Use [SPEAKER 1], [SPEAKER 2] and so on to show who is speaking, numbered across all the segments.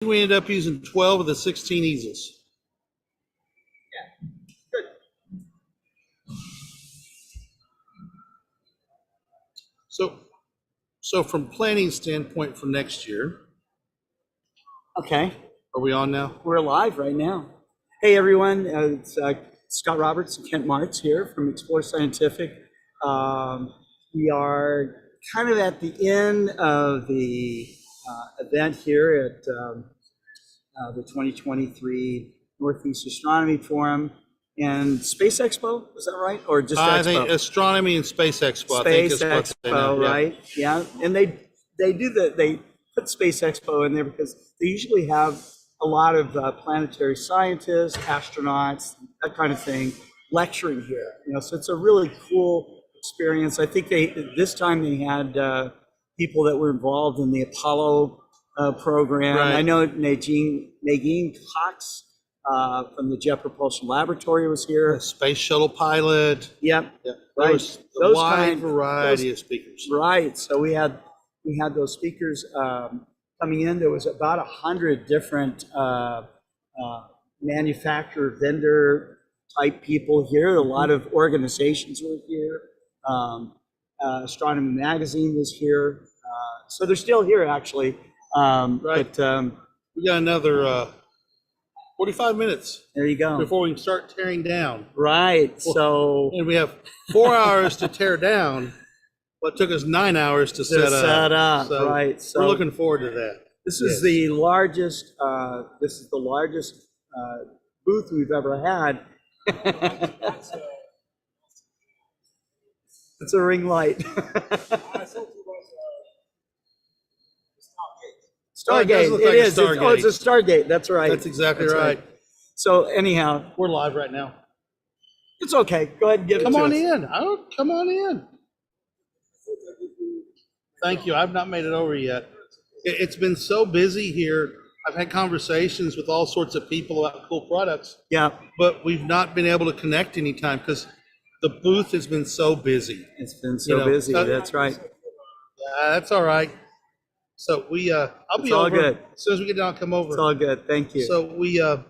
[SPEAKER 1] we ended up using 12 of the 16 easels.
[SPEAKER 2] Yeah, good.
[SPEAKER 1] So from planning standpoint for next year,
[SPEAKER 2] Okay,
[SPEAKER 1] are we on now?
[SPEAKER 2] we're live right now. Hey, everyone, it's Scott Roberts and Kent Marts here from Explore Scientific. We are kind of at the end of the event here at the 2023 Northeast Astronomy Forum and Space Expo, is that right? Or just
[SPEAKER 1] I
[SPEAKER 2] Expo?
[SPEAKER 1] think Astronomy and Space Expo.
[SPEAKER 2] Space
[SPEAKER 1] I think is
[SPEAKER 2] Expo, right? Yeah, and they put Space Expo in there because they usually have a lot of planetary scientists, astronauts, that kind of thing, lecturing here. You know, so it's a really cool experience. I think this time they had people that were involved in the Apollo program.
[SPEAKER 1] Right.
[SPEAKER 2] I know Nadine Cox from the Jet Propulsion Laboratory was here.
[SPEAKER 1] The space shuttle pilot.
[SPEAKER 2] Yep.
[SPEAKER 1] Yeah.
[SPEAKER 2] Right.
[SPEAKER 1] There was a wide variety of speakers.
[SPEAKER 2] Right. So we had those speakers coming in. There was about 100 different manufacturer, vendor type people here. A lot of organizations were here. Astronomy Magazine was here. So they're still here, actually.
[SPEAKER 1] Right.
[SPEAKER 2] But
[SPEAKER 1] We got another 45 minutes
[SPEAKER 2] there you go.
[SPEAKER 1] before we can start tearing down.
[SPEAKER 2] Right. So
[SPEAKER 1] And we have 4 hours to tear down, but it took us 9 hours to set up. So
[SPEAKER 2] right. So
[SPEAKER 1] we're looking forward to that.
[SPEAKER 2] this is the largest. This is the largest booth we've ever had. It's a ring light.
[SPEAKER 1] Oh, it does
[SPEAKER 2] Stargate.
[SPEAKER 1] look
[SPEAKER 2] It
[SPEAKER 1] like a
[SPEAKER 2] is.
[SPEAKER 1] Stargate.
[SPEAKER 2] It's a Stargate. That's right.
[SPEAKER 1] That's exactly
[SPEAKER 2] That's
[SPEAKER 1] right.
[SPEAKER 2] So anyhow,
[SPEAKER 1] We're live right now.
[SPEAKER 2] it's okay. Go ahead and give
[SPEAKER 1] Come
[SPEAKER 2] it to
[SPEAKER 1] on
[SPEAKER 2] us.
[SPEAKER 1] in. Come on in. Thank you. I've not made it over yet. It's been so busy here. I've had conversations with all sorts of people about cool products,
[SPEAKER 2] Yeah,
[SPEAKER 1] but we've not been able to connect anytime because the booth has been so busy.
[SPEAKER 2] it's been so busy. That's right.
[SPEAKER 1] That's all right. So I'll
[SPEAKER 2] It's
[SPEAKER 1] be
[SPEAKER 2] all
[SPEAKER 1] over
[SPEAKER 2] good.
[SPEAKER 1] as soon as we get down. Come over.
[SPEAKER 2] It's all good. Thank you.
[SPEAKER 1] So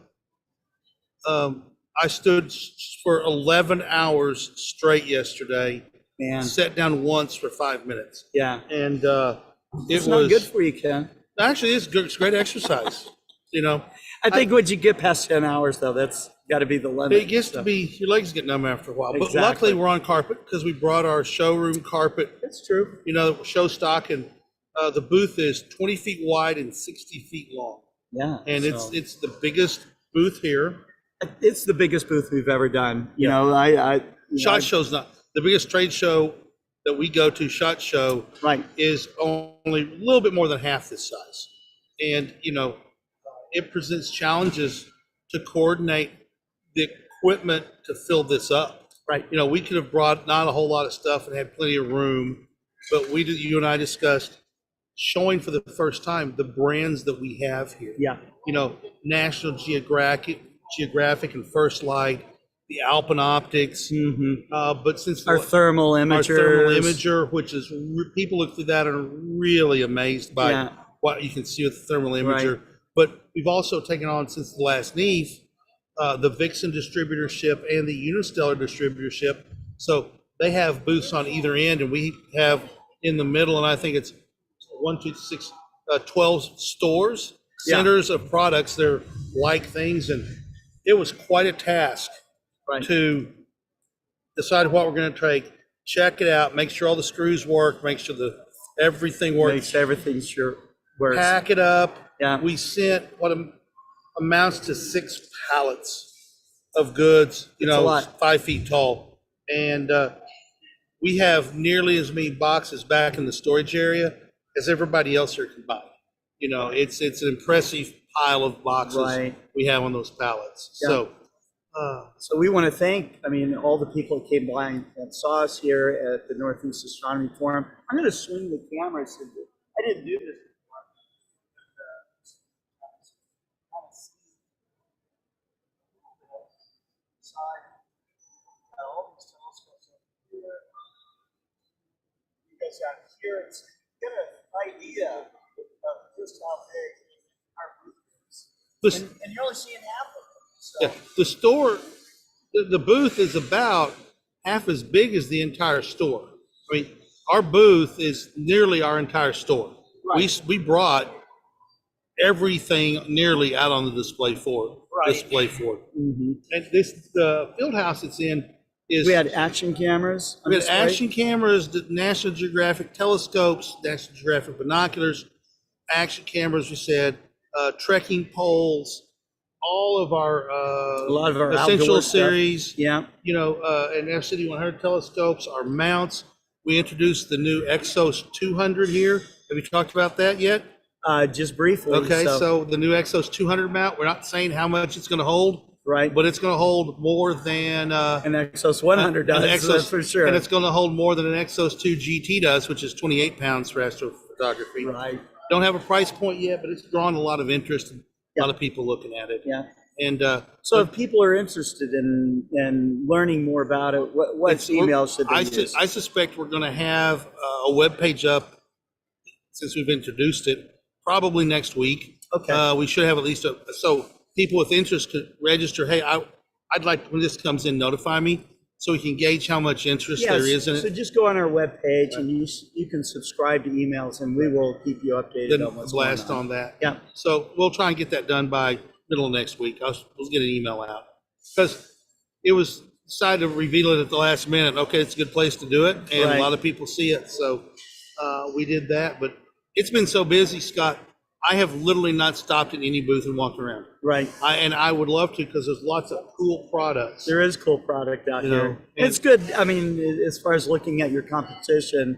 [SPEAKER 1] I stood for 11 hours straight yesterday.
[SPEAKER 2] Man,
[SPEAKER 1] Sat down once for 5 minutes,
[SPEAKER 2] yeah.
[SPEAKER 1] and
[SPEAKER 2] It's not good for you, Ken.
[SPEAKER 1] actually it's good. It's great exercise. You know,
[SPEAKER 2] I think once you get past 10 hours, though, that's got to be the limit.
[SPEAKER 1] it gets to be your legs get numb after a while. But
[SPEAKER 2] Exactly.
[SPEAKER 1] luckily we're on carpet because we brought our showroom carpet.
[SPEAKER 2] That's true.
[SPEAKER 1] You know, show stock, and the booth is 20 feet wide and 60 feet long.
[SPEAKER 2] Yeah.
[SPEAKER 1] And
[SPEAKER 2] so
[SPEAKER 1] it's the biggest booth here.
[SPEAKER 2] it's the biggest booth we've ever done. You
[SPEAKER 1] Yeah.
[SPEAKER 2] know,
[SPEAKER 1] SHOT Show's not the biggest trade show that we go to. SHOT Show
[SPEAKER 2] right.
[SPEAKER 1] is only a little bit more than half this size, and you know, it presents challenges to coordinate the equipment to fill this up.
[SPEAKER 2] Right.
[SPEAKER 1] You know, we could have brought not a whole lot of stuff and had plenty of room, but you and I discussed showing for the first time the brands that we have here.
[SPEAKER 2] Yeah.
[SPEAKER 1] You know, National Geographic and First Light, the Alpine Optics.
[SPEAKER 2] Mm-hmm.
[SPEAKER 1] But since
[SPEAKER 2] Our thermal
[SPEAKER 1] imager, which is people look through that and are really amazed by what you can see with the thermal imager.
[SPEAKER 2] Right.
[SPEAKER 1] But we've also taken on, since the last NEAF, the Vixen distributorship and the Unistellar distributorship. So they have booths on either end, and we have in the middle, and I think it's 12 stores, centers of products. They're like things, and it was quite a task to decide what we're going to take, check it out, make sure all the screws work, make sure everything works.
[SPEAKER 2] Makes everything sure works.
[SPEAKER 1] Pack it up.
[SPEAKER 2] Yeah.
[SPEAKER 1] We sent what amounts to 6 pallets of goods, you know, 5 feet tall. And we have nearly as many boxes back in the storage area as everybody else here can buy. You know, it's an impressive pile of boxes we have on those pallets.
[SPEAKER 2] Yeah.
[SPEAKER 1] So
[SPEAKER 2] we want to thank, all the people that came by and saw us here at the Northeast Astronomy Forum. I'm going to swing the camera. So I didn't do this before. All these telescopes up here. You guys got here. Get an idea of just how big our booth
[SPEAKER 1] The,
[SPEAKER 2] And you're only seeing half of them. So.
[SPEAKER 1] yeah, the store, the booth is about half as big as the entire store. I mean, our booth is nearly our entire store.
[SPEAKER 2] Right.
[SPEAKER 1] We brought everything nearly out on the display floor.
[SPEAKER 2] Mm-hmm.
[SPEAKER 1] And the field house it's in is.
[SPEAKER 2] We had action cameras.
[SPEAKER 1] We had action cameras, the National Geographic telescopes, National Geographic binoculars, action cameras, we said, trekking poles, all of our
[SPEAKER 2] a lot of our
[SPEAKER 1] essential series.
[SPEAKER 2] Yeah.
[SPEAKER 1] You know, and FCD 100 telescopes, our mounts. We introduced the new Exos 200 here. Have you talked about that yet?
[SPEAKER 2] Just briefly.
[SPEAKER 1] Okay, so the new Exos 200 mount, we're not saying how much it's going to hold,
[SPEAKER 2] right,
[SPEAKER 1] but it's going to hold more than
[SPEAKER 2] an Exos 100 does,
[SPEAKER 1] Exos,
[SPEAKER 2] that's for sure.
[SPEAKER 1] And it's going to hold more than an Exos 2 GT does, which is 28 pounds for astrophotography.
[SPEAKER 2] Right.
[SPEAKER 1] Don't have a price point yet, but it's drawn a lot of interest and a lot of people looking at it.
[SPEAKER 2] Yeah.
[SPEAKER 1] And
[SPEAKER 2] so if people are interested in learning more about it, what email should they use?
[SPEAKER 1] I suspect we're going to have a web page up since we've introduced it, probably next week.
[SPEAKER 2] Okay.
[SPEAKER 1] We should have at least so people with interest could register. Hey, I'd like, when this comes in, notify me so we can gauge how much interest there is in it.
[SPEAKER 2] So just go on our web page and you can subscribe to emails and we will keep you updated
[SPEAKER 1] Then
[SPEAKER 2] on what's
[SPEAKER 1] blast
[SPEAKER 2] going
[SPEAKER 1] on that.
[SPEAKER 2] Yeah.
[SPEAKER 1] So we'll try and get that done by middle of next week. We'll get an email out because it was decided to reveal it at the last minute. Okay, it's a good place to do it, and a lot of people see it. So we did that, but it's been so busy, Scott. I have literally not stopped at any booth and walked around.
[SPEAKER 2] Right.
[SPEAKER 1] And I would love to because there's lots of cool products.
[SPEAKER 2] There is cool product out here. It's good. I mean, as far as looking at your competition,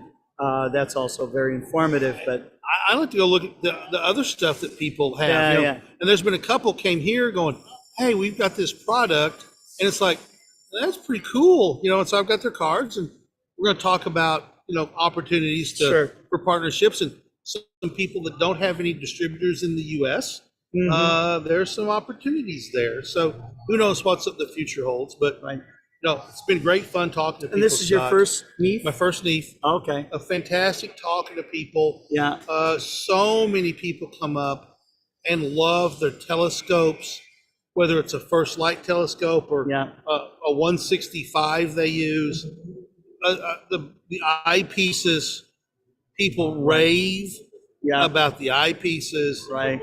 [SPEAKER 2] that's also very informative. But
[SPEAKER 1] I like to go look at the other stuff that people have. And there's been a couple came here going, hey, we've got this product. And it's like, that's pretty cool. And so I've got their cards and we're going to talk about, opportunities for partnerships. And some people that don't have any distributors in the U.S., there's some opportunities there. So who knows what the future holds, but it's been great fun talking to people.
[SPEAKER 2] And this is your first NEAF?
[SPEAKER 1] My first NEAF.
[SPEAKER 2] Okay.
[SPEAKER 1] A fantastic talking to people.
[SPEAKER 2] Yeah.
[SPEAKER 1] So many people come up and love their telescopes, whether it's a First Light telescope or a 165 they use. The eyepieces, people rave about the eyepieces.
[SPEAKER 2] Right.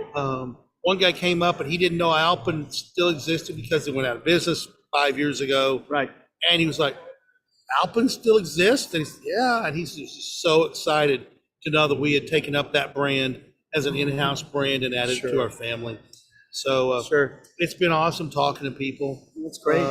[SPEAKER 1] One guy came up and he didn't know Alpen still existed because it went out of business 5 years ago.
[SPEAKER 2] Right.
[SPEAKER 1] And he was like, Alpen still exists? And he said, yeah. And he's just so excited to know that we had taken up that brand as an in-house brand and added it to our family. So it's been awesome talking to people.
[SPEAKER 2] That's great.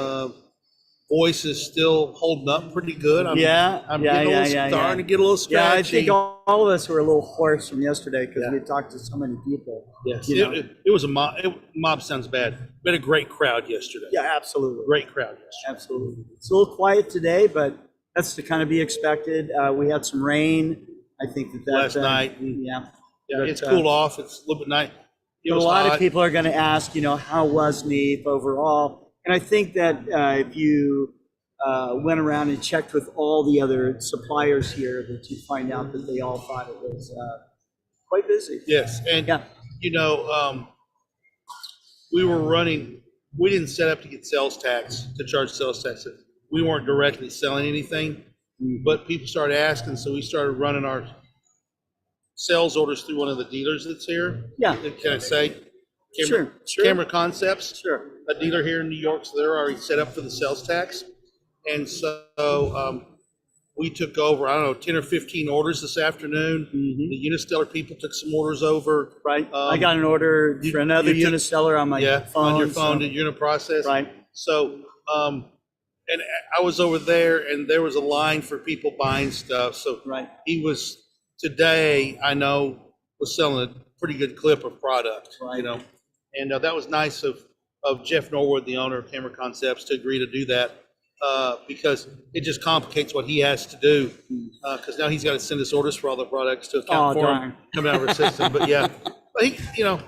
[SPEAKER 1] Voice is still holding up pretty good. I'm starting to get a little scratchy.
[SPEAKER 2] Yeah, I think all of us were a little hoarse from yesterday because we talked to so many people.
[SPEAKER 1] Yes, it was a mob. Mob sounds bad. We had a great crowd yesterday.
[SPEAKER 2] Yeah, absolutely.
[SPEAKER 1] Great crowd yesterday.
[SPEAKER 2] Absolutely. It's a little quiet today, but that's to kind of be expected. We had some rain. I think that
[SPEAKER 1] last night.
[SPEAKER 2] Yeah,
[SPEAKER 1] but, it's cooled off. It's a little bit nice.
[SPEAKER 2] A lot of people are going to ask, how was NEAF overall? And I think that if you went around and checked with all the other suppliers here, that you'd find out that they all thought it was quite busy.
[SPEAKER 1] Yes, and we were running. We didn't set up to get sales tax, to charge sales tax. We weren't directly selling anything, but people started asking, so we started running our sales orders through one of the dealers that's here.
[SPEAKER 2] Yeah.
[SPEAKER 1] Can I say?
[SPEAKER 2] Sure.
[SPEAKER 1] Camera Concepts.
[SPEAKER 2] Sure.
[SPEAKER 1] A dealer here in New York, so they're already set up for the sales tax. And so we took over, 10 or 15 orders this afternoon. The Unistellar people took some orders over.
[SPEAKER 2] Right. I got an order for another Unistellar on my phone.
[SPEAKER 1] On your phone, did you're in a process.
[SPEAKER 2] Right.
[SPEAKER 1] So, and I was over there and there was a line for people buying stuff. So he was, today, I know, was selling a pretty good clip of product, And that was nice of Jeff Norwood, the owner of Camera Concepts, to agree to do that because it just complicates what he has to do because now he's got to send us orders for all the products to account for him coming out of our system. But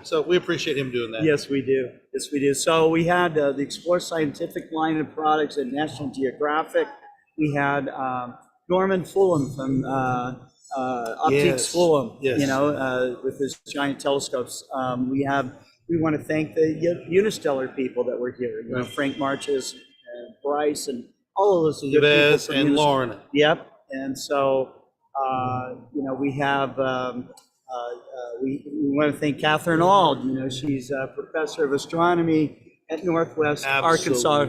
[SPEAKER 1] so we appreciate him doing that.
[SPEAKER 2] Yes, we do. Yes, we do. So we had the Explore Scientific line of products at National Geographic. We had Norman Fulham from Optiques Fulham, with his giant telescopes. We have we want to thank the Unistellar people that were here. You know, Frank Marches and Bryce and all of those good people
[SPEAKER 1] Yves
[SPEAKER 2] from
[SPEAKER 1] and Lauren.
[SPEAKER 2] Yep. And so, you know, we have, we want to thank Catherine Auld. You know, she's a professor of astronomy at Northwest Arkansas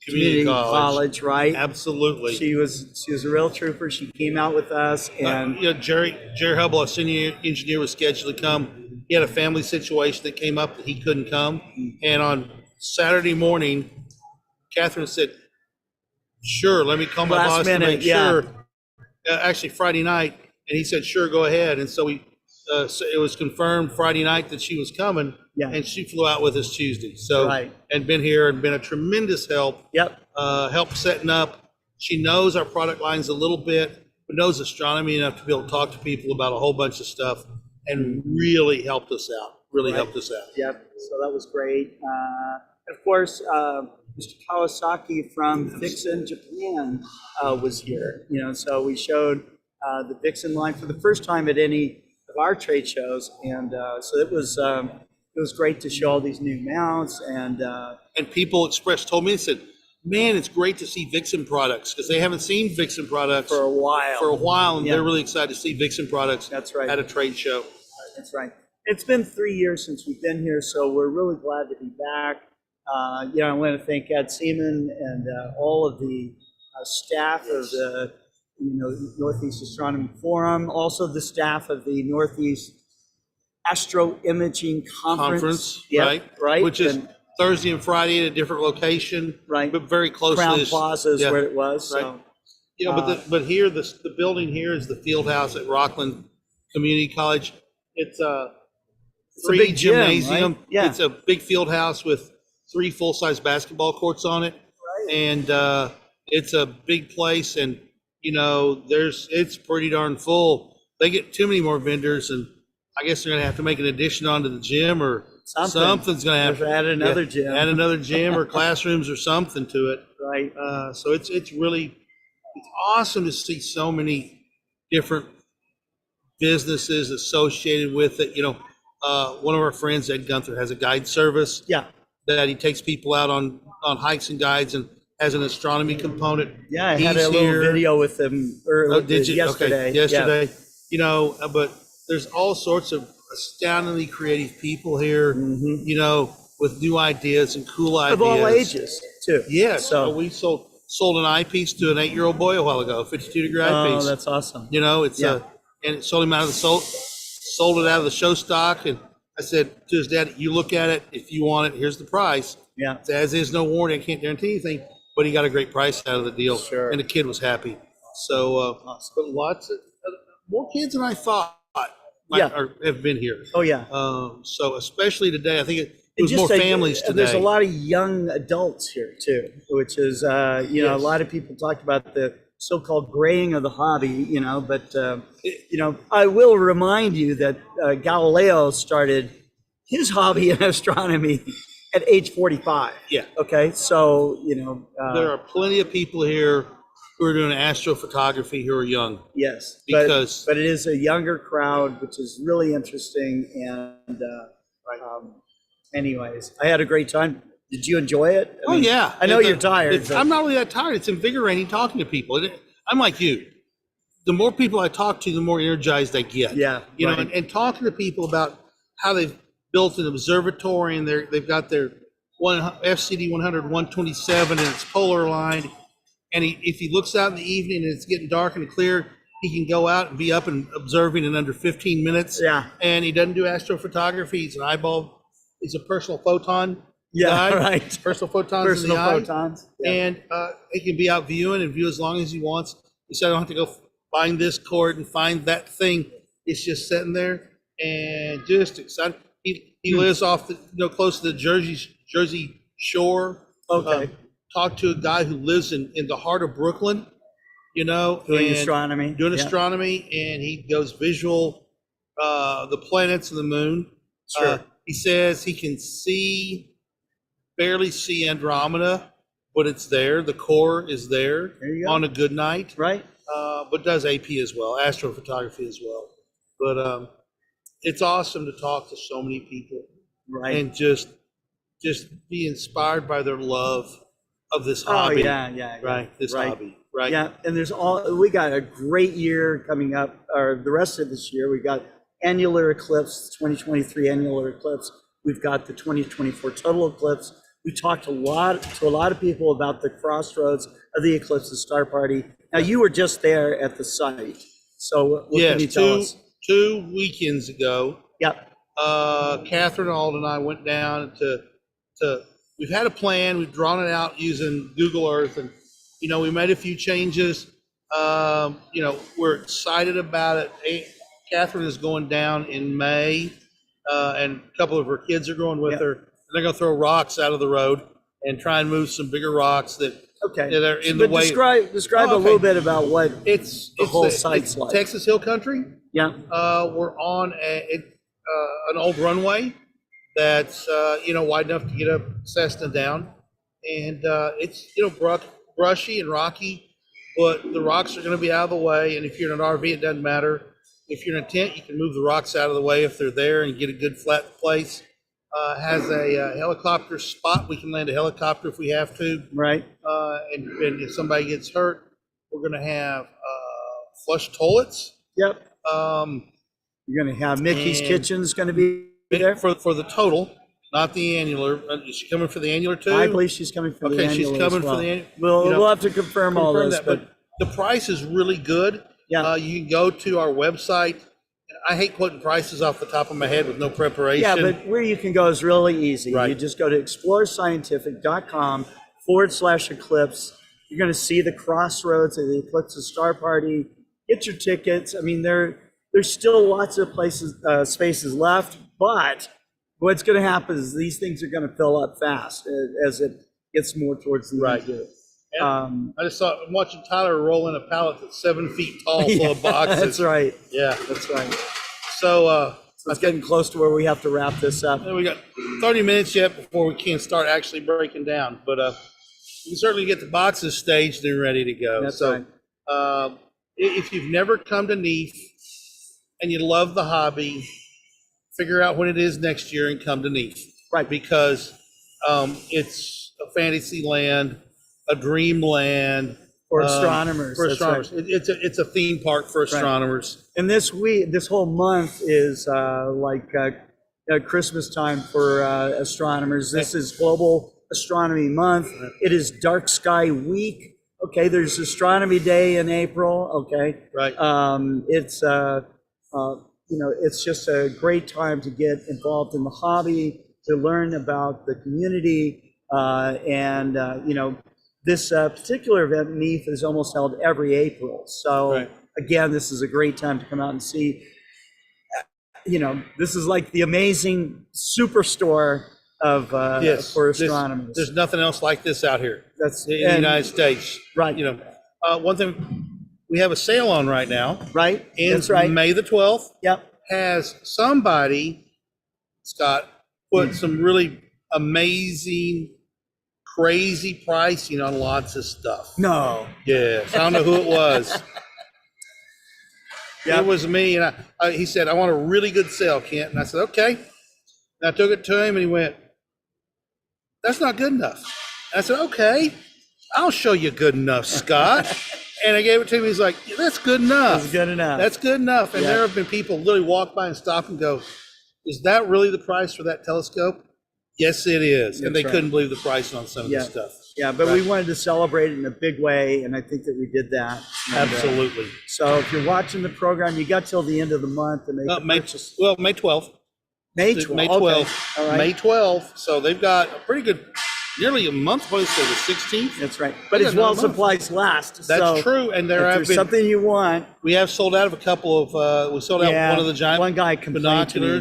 [SPEAKER 2] Community College, right?
[SPEAKER 1] Absolutely.
[SPEAKER 2] She was a real trooper. She came out with us, and
[SPEAKER 1] you know, Jerry Hubble, our senior engineer, was scheduled to come. He had a family situation that came up that he couldn't come, and on Saturday morning, Catherine said, "Sure, let me call my boss to make sure." Actually, Friday night, and he said, "Sure, go ahead." And so so it was confirmed Friday night that she was coming, and she flew out with us Tuesday. So and been here and been a tremendous help.
[SPEAKER 2] Yep.
[SPEAKER 1] Help setting up. She knows our product lines a little bit, but knows astronomy enough to be able to talk to people about a whole bunch of stuff, and really helped us out. Helped us out.
[SPEAKER 2] Yep. So that was great. Of course, Mr. Kawasaki from Vixen, Japan, was here. You know, so we showed the Vixen line for the first time at any of our trade shows, and so it was great to show all these new mounts, and
[SPEAKER 1] people told me, they said, "Man, it's great to see Vixen products," because they haven't seen Vixen products
[SPEAKER 2] for a while.
[SPEAKER 1] And they're really excited to see Vixen products.
[SPEAKER 2] That's right.
[SPEAKER 1] At a trade show.
[SPEAKER 2] That's right. It's been 3 years since we've been here, so we're really glad to be back. You know, I want to thank Ed Seaman and all of the staff of the Northeast Astronomy Forum, also the staff of the Northeast Astro Imaging Conference.
[SPEAKER 1] Yep,
[SPEAKER 2] right.
[SPEAKER 1] Which is Thursday and Friday at a different location,
[SPEAKER 2] right?
[SPEAKER 1] But very closely.
[SPEAKER 2] Crown Plaza is where it was.
[SPEAKER 1] Right.
[SPEAKER 2] So,
[SPEAKER 1] you know, but here the building here is the field house at Rockland Community College. It's a big gymnasium.
[SPEAKER 2] Right? Yeah.
[SPEAKER 1] It's a big field house with 3 full-size basketball courts on it, and it's a big place. And you know, it's pretty darn full. They get too many more vendors, and I guess they're going to have to make an addition onto the gym, or something's going to have to
[SPEAKER 2] add another gym,
[SPEAKER 1] or classrooms or something to it.
[SPEAKER 2] Right.
[SPEAKER 1] So it's awesome to see so many different businesses associated with it. You know, one of our friends, Ed Gunther, has a guide service.
[SPEAKER 2] Yeah.
[SPEAKER 1] That he takes people out on hikes and guides, and has an astronomy component.
[SPEAKER 2] Yeah, I had a little video with him yesterday.
[SPEAKER 1] Okay, yesterday. Yeah. You know, but there's all sorts of astoundingly creative people here, you know, with new ideas and cool ideas.
[SPEAKER 2] Of all ages, too.
[SPEAKER 1] Yeah, so we sold an eyepiece to an 8-year-old boy a while ago, a 52-degree eyepiece.
[SPEAKER 2] Oh, that's awesome.
[SPEAKER 1] You know, it's and it sold him out of sold it out of the show stock, and I said to his dad, "You look at it, if you want it, here's the price."
[SPEAKER 2] Yeah.
[SPEAKER 1] It's as is, no warranty, I can't guarantee anything, but he got a great price out of the deal.
[SPEAKER 2] Sure.
[SPEAKER 1] And the kid was happy. So, but lots of more kids than I thought have been here.
[SPEAKER 2] Oh, yeah.
[SPEAKER 1] So especially today, I think it was more families today.
[SPEAKER 2] There's a lot of young adults here too, which is, you know, a lot of people talked about the so-called graying of the hobby, you know, but, you know, I will remind you that Galileo started his hobby in astronomy at age 45.
[SPEAKER 1] Yeah.
[SPEAKER 2] Okay. So, you know,
[SPEAKER 1] there are plenty of people here who are doing astrophotography who are young.
[SPEAKER 2] Yes.
[SPEAKER 1] Because
[SPEAKER 2] but it is a younger crowd, which is really interesting. And anyways, I had a great time. Did you enjoy it? I mean,
[SPEAKER 1] yeah.
[SPEAKER 2] I know you're tired.
[SPEAKER 1] I'm not really that tired. It's invigorating talking to people. I'm like you. The more people I talk to, the more energized I get.
[SPEAKER 2] Yeah.
[SPEAKER 1] You know, and talking to people about how they've built an observatory, and they've got their FCD 100 127 and it's polar aligned. And if he looks out in the evening and it's getting dark and clear, he can go out and be up and observing in under 15 minutes.
[SPEAKER 2] Yeah.
[SPEAKER 1] And he doesn't do astrophotography. He's an eyeball. He's a personal photon.
[SPEAKER 2] Yeah, right.
[SPEAKER 1] Personal photons.
[SPEAKER 2] Personal
[SPEAKER 1] in the
[SPEAKER 2] photons.
[SPEAKER 1] Yeah. And he can be out viewing and view as long as he wants. He said, "I don't have to go find this cord and find that thing." It's just sitting there and just excited. He lives off close to the Jersey Shore.
[SPEAKER 2] Okay.
[SPEAKER 1] Talked to a guy who lives in the heart of Brooklyn, you know,
[SPEAKER 2] doing astronomy,
[SPEAKER 1] and he goes visual the planets and the moon.
[SPEAKER 2] Sure.
[SPEAKER 1] He says he can barely see Andromeda, but it's there. The core is there on a good night.
[SPEAKER 2] Right.
[SPEAKER 1] But does AP as well, astrophotography as well. But it's awesome to talk to so many people
[SPEAKER 2] Right.
[SPEAKER 1] and just be inspired by their love of this hobby.
[SPEAKER 2] Oh, yeah.
[SPEAKER 1] Right. This
[SPEAKER 2] Right.
[SPEAKER 1] hobby. Right.
[SPEAKER 2] Yeah, and we got a great year coming up, or the rest of this year. We got annular eclipse, 2023 annular eclipse. We've got the 2024 total eclipse. We talked to a lot of people about the crossroads of the eclipse and star party. Now, you were just there at the site, so what can you tell us?
[SPEAKER 1] 2 weekends ago,
[SPEAKER 2] Yep.
[SPEAKER 1] Catherine Ald and I went down to. We've had a plan. We've drawn it out using Google Earth, and we made a few changes. We're excited about it. Catherine is going down in May, and a couple of her kids are going with her. And they're going to throw rocks out of the road and try and move some bigger rocks that are in the way.
[SPEAKER 2] Describe a little bit about what
[SPEAKER 1] it's
[SPEAKER 2] the whole
[SPEAKER 1] it's
[SPEAKER 2] site's like.
[SPEAKER 1] Texas Hill Country.
[SPEAKER 2] Yeah.
[SPEAKER 1] We're on an old runway that's wide enough to get a Cessna down, and it's brushy and rocky, but the rocks are going to be out of the way. And if you're in an RV, it doesn't matter. If you're in a tent, you can move the rocks out of the way if they're there and get a good flat place. Has a helicopter spot. We can land a helicopter if we have to.
[SPEAKER 2] Right.
[SPEAKER 1] And if somebody gets hurt, we're going to have flush toilets.
[SPEAKER 2] Yep. You're going to have Mickey's Kitchen's going to be there
[SPEAKER 1] for the total, not the annular. Is she coming for the annular too?
[SPEAKER 2] I believe she's coming for the annular.
[SPEAKER 1] Okay, she's coming
[SPEAKER 2] as well.
[SPEAKER 1] for the annular.
[SPEAKER 2] We'll have to confirm all this,
[SPEAKER 1] that, but the price is really good.
[SPEAKER 2] Yeah.
[SPEAKER 1] You can go to our website. I hate quoting prices off the top of my head with no preparation.
[SPEAKER 2] Yeah, but where you can go is really easy.
[SPEAKER 1] Right.
[SPEAKER 2] You just go to explorescientific.com/eclipse. You're going to see the crossroads of the eclipse and star party. Get your tickets. I mean, there's still lots of spaces left, but what's going to happen is these things are going to fill up fast as it gets more towards the end.
[SPEAKER 1] I just saw, I'm watching Tyler roll in a pallet that's 7 feet tall full of boxes.
[SPEAKER 2] That's right.
[SPEAKER 1] Yeah.
[SPEAKER 2] That's right.
[SPEAKER 1] So
[SPEAKER 2] it's getting close to where we have to wrap this up.
[SPEAKER 1] We got 30 minutes yet before we can start actually breaking down, but you can certainly get the boxes staged and ready to go.
[SPEAKER 2] That's right.
[SPEAKER 1] If you've never come to NEAF and you love the hobby, figure out when it is next year and come to NEAF.
[SPEAKER 2] Right.
[SPEAKER 1] Because it's a fantasy land, a dream land
[SPEAKER 2] for astronomers.
[SPEAKER 1] For astronomers, right. It's a theme park for astronomers.
[SPEAKER 2] Right. And this whole month is Christmas time for astronomers. This is Global Astronomy Month. It is Dark Sky Week. Okay, there's Astronomy Day in April. Okay,
[SPEAKER 1] right.
[SPEAKER 2] It's just a great time to get involved in the hobby, to learn about the community, this particular event, NEAF, is almost held every April. So again, this is a great time to come out and see. This is like the amazing superstore of for astronomers.
[SPEAKER 1] There's nothing else like this out here.
[SPEAKER 2] That's
[SPEAKER 1] in the United States.
[SPEAKER 2] Right.
[SPEAKER 1] One thing, we have a sale on right now.
[SPEAKER 2] Right.
[SPEAKER 1] And
[SPEAKER 2] that's right.
[SPEAKER 1] May the 12th.
[SPEAKER 2] Yep.
[SPEAKER 1] Has somebody, Scott, put some really amazing, crazy pricing on lots of stuff.
[SPEAKER 2] No.
[SPEAKER 1] Yes. I don't know who it was. Yep. It was me. And he said, I want a really good sale, Kent. And I said, okay. And I took it to him and he went, that's not good enough. And I said, okay, I'll show you good enough, Scott. And I gave it to him. He's like, yeah, that's good enough.
[SPEAKER 2] That's good enough.
[SPEAKER 1] That's good enough. And there have been people literally walk by and stop and go, is that really the price for that telescope? Yes, it is. And they couldn't believe the price on some of this stuff.
[SPEAKER 2] Yeah, but we wanted to celebrate it in a big way, and I think that we did that.
[SPEAKER 1] Absolutely.
[SPEAKER 2] So if you're watching the program, you got till the end of the month to make a purchase.
[SPEAKER 1] Well, May 12th.
[SPEAKER 2] May 12th.
[SPEAKER 1] May 12th.
[SPEAKER 2] Okay. All right.
[SPEAKER 1] May 12th. So they've got a pretty good, nearly a month, what is it, the 16th?
[SPEAKER 2] That's right. But as well supplies last.
[SPEAKER 1] That's true. And there have been
[SPEAKER 2] something you want.
[SPEAKER 1] We have sold out of a couple of, we sold out one of the giant
[SPEAKER 2] one guy complained to me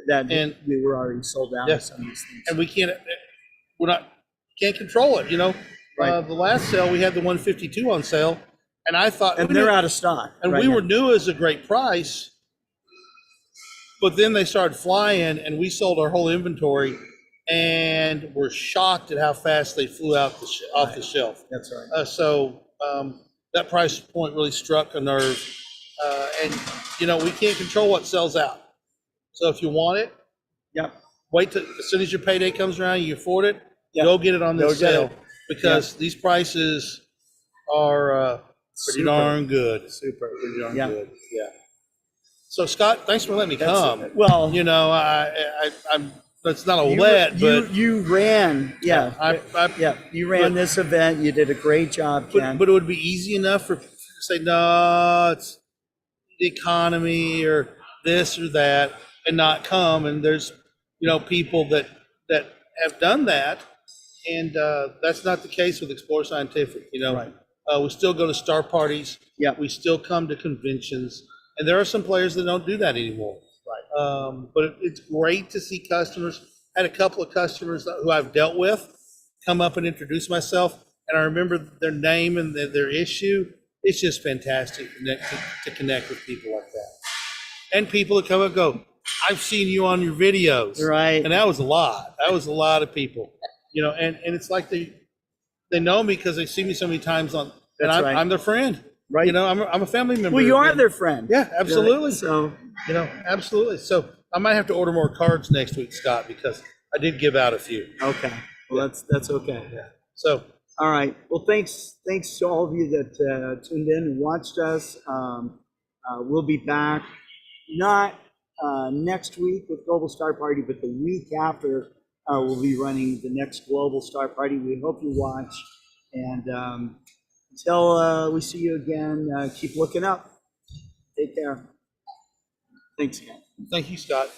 [SPEAKER 2] that
[SPEAKER 1] and
[SPEAKER 2] we were already sold out of some of these things.
[SPEAKER 1] And we can't control it, Right. The last sale, we had the 152 on sale, and I thought,
[SPEAKER 2] and they're out of stock.
[SPEAKER 1] And we were new as a great price, but then they started flying, and we sold our whole inventory, and we're shocked at how fast they flew out off the shelf.
[SPEAKER 2] That's right.
[SPEAKER 1] So that price point really struck a nerve, and we can't control what sells out. So if you want it, wait till as soon as your payday comes around, you afford it,
[SPEAKER 2] Yeah.
[SPEAKER 1] go get it on
[SPEAKER 2] Go
[SPEAKER 1] this
[SPEAKER 2] get
[SPEAKER 1] sale
[SPEAKER 2] it.
[SPEAKER 1] because these prices are pretty
[SPEAKER 2] Super.
[SPEAKER 1] darn good.
[SPEAKER 2] Super.
[SPEAKER 1] Pretty darn
[SPEAKER 2] Yeah.
[SPEAKER 1] good. Yeah. So Scott, thanks for letting me come.
[SPEAKER 2] Well,
[SPEAKER 1] You know, I'm. It's not a
[SPEAKER 2] you,
[SPEAKER 1] let, but
[SPEAKER 2] you ran, yeah,
[SPEAKER 1] I
[SPEAKER 2] you ran this event. You did a great job, Ken.
[SPEAKER 1] but it would be easy enough for people to say, no, it's the economy or this or that, and not come. And there's, people that have done that, and that's not the case with Explore Scientific.
[SPEAKER 2] Right.
[SPEAKER 1] We still go to star parties.
[SPEAKER 2] Yeah.
[SPEAKER 1] We still come to conventions, and there are some players that don't do that anymore.
[SPEAKER 2] Right.
[SPEAKER 1] But it's great to see customers. I had a couple of customers who I've dealt with come up and introduce myself, and I remember their name and their issue. It's just fantastic to connect with people like that. And people that come and go, I've seen you on your videos.
[SPEAKER 2] Right.
[SPEAKER 1] And that was a lot. That was a lot of people. And it's like they know me because they see me so many times on, and I'm their friend.
[SPEAKER 2] Right.
[SPEAKER 1] I'm a family member.
[SPEAKER 2] Well, you are their friend.
[SPEAKER 1] Yeah, absolutely.
[SPEAKER 2] So,
[SPEAKER 1] absolutely. So I might have to order more cards next week, Scott, because I did give out a few.
[SPEAKER 2] okay. Well, that's okay.
[SPEAKER 1] Yeah. So,
[SPEAKER 2] all right. Well, thanks to all of you that tuned in and watched us. We'll be back not next week with Global Star Party, but the week after we'll be running the next Global Star Party. We hope you watch. And until we see you again, keep looking up. Take care. Thanks, Ken.
[SPEAKER 1] thank you, Scott.